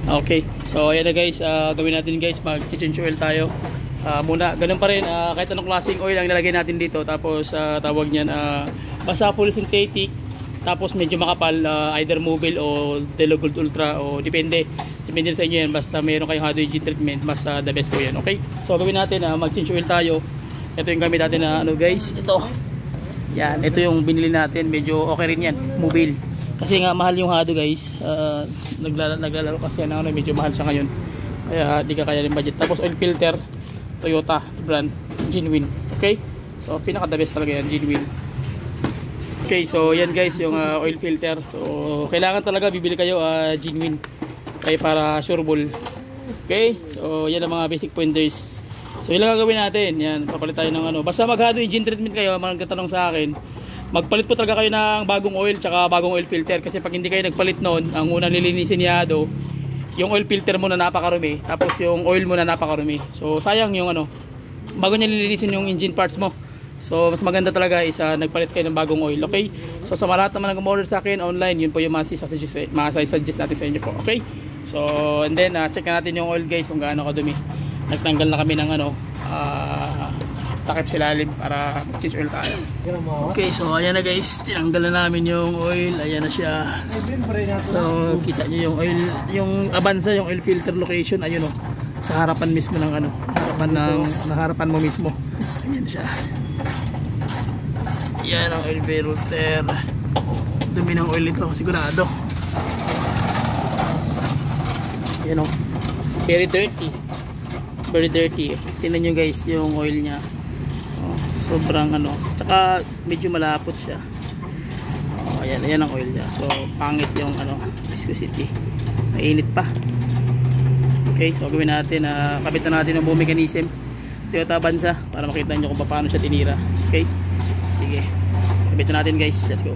Okay, so ayan na guys, gawin natin guys, mag-change oil tayo. Muna, ganun pa rin, kahit anong klaseng oil ang nilagay natin dito. Tapos tawag niyan, basta full synthetic, tapos medyo makapal, either mobile o Delo Gold Ultra, o depende sa inyo yan. Basta meron kayong hydrogen treatment, mas the best po yan. Okay, so gawin natin, mag-change oil tayo. Ito yung gamit natin na ano guys, ito yan, ito yung binili natin, medyo okay rin yan, mobile. Kasi nga mahal yung Hado guys, naglalaro kasi yan, medyo mahal siya ngayon, kaya di ka kaya rin budget. Tapos oil filter, Toyota brand, genuine. Okay, so pinaka the best talaga yan, genuine. Okay, so yan guys yung oil filter. So kailangan talaga bibili kayo genuine, kaya para sureball. Okay, so yan ang mga basic pointers. So yun lang gagawin natin, yan, papalit tayo ng ano, basta mag-Hado engine treatment kayo, magkatanong sa akin, magpalit po talaga kayo ng bagong oil tsaka bagong oil filter. Kasi pag hindi kayo nagpalit noon, ang unang lilinisin ni Hado, yung oil filter mo na napakarumi, tapos yung oil mo na napakarumi. So sayang yung ano, bago niya lilinisin yung engine parts mo. So mas maganda talaga is nagpalit kayo ng bagong oil. Okay, so sa lahat naman nag-order sa akin online, yun po yung masasuggest natin sa inyo po. Okay, so and then check natin yung oil guys kung gaano kadumi. Nagtanggal na kami ng ano, takip sa ilalim para mag-change oil tayo. Okay, so ayan na guys, tinanggal na namin yung oil. Ayan na siya. So kita nyo yung oil, yung Avanza, yung oil filter location, ayun o, sa harapan mismo ng ano, harapan mo mismo. Ayan siya. Ayan ang oil filter. Dumi ng oil ito, sigurado. Ayan o, very dirty. Very dirty. Tingnan nyo guys yung oil nya, sobrang ano, tsaka medyo malapot siya. Ayan ang oil nya. So pangit yung ano, viscosity, mainit pa. Okay, so gawin natin, kapitan natin yung buong mechanism Toyota Avanza para makita nyo kung paano siya tinira. Okay, sige, kapitan natin guys, let's go.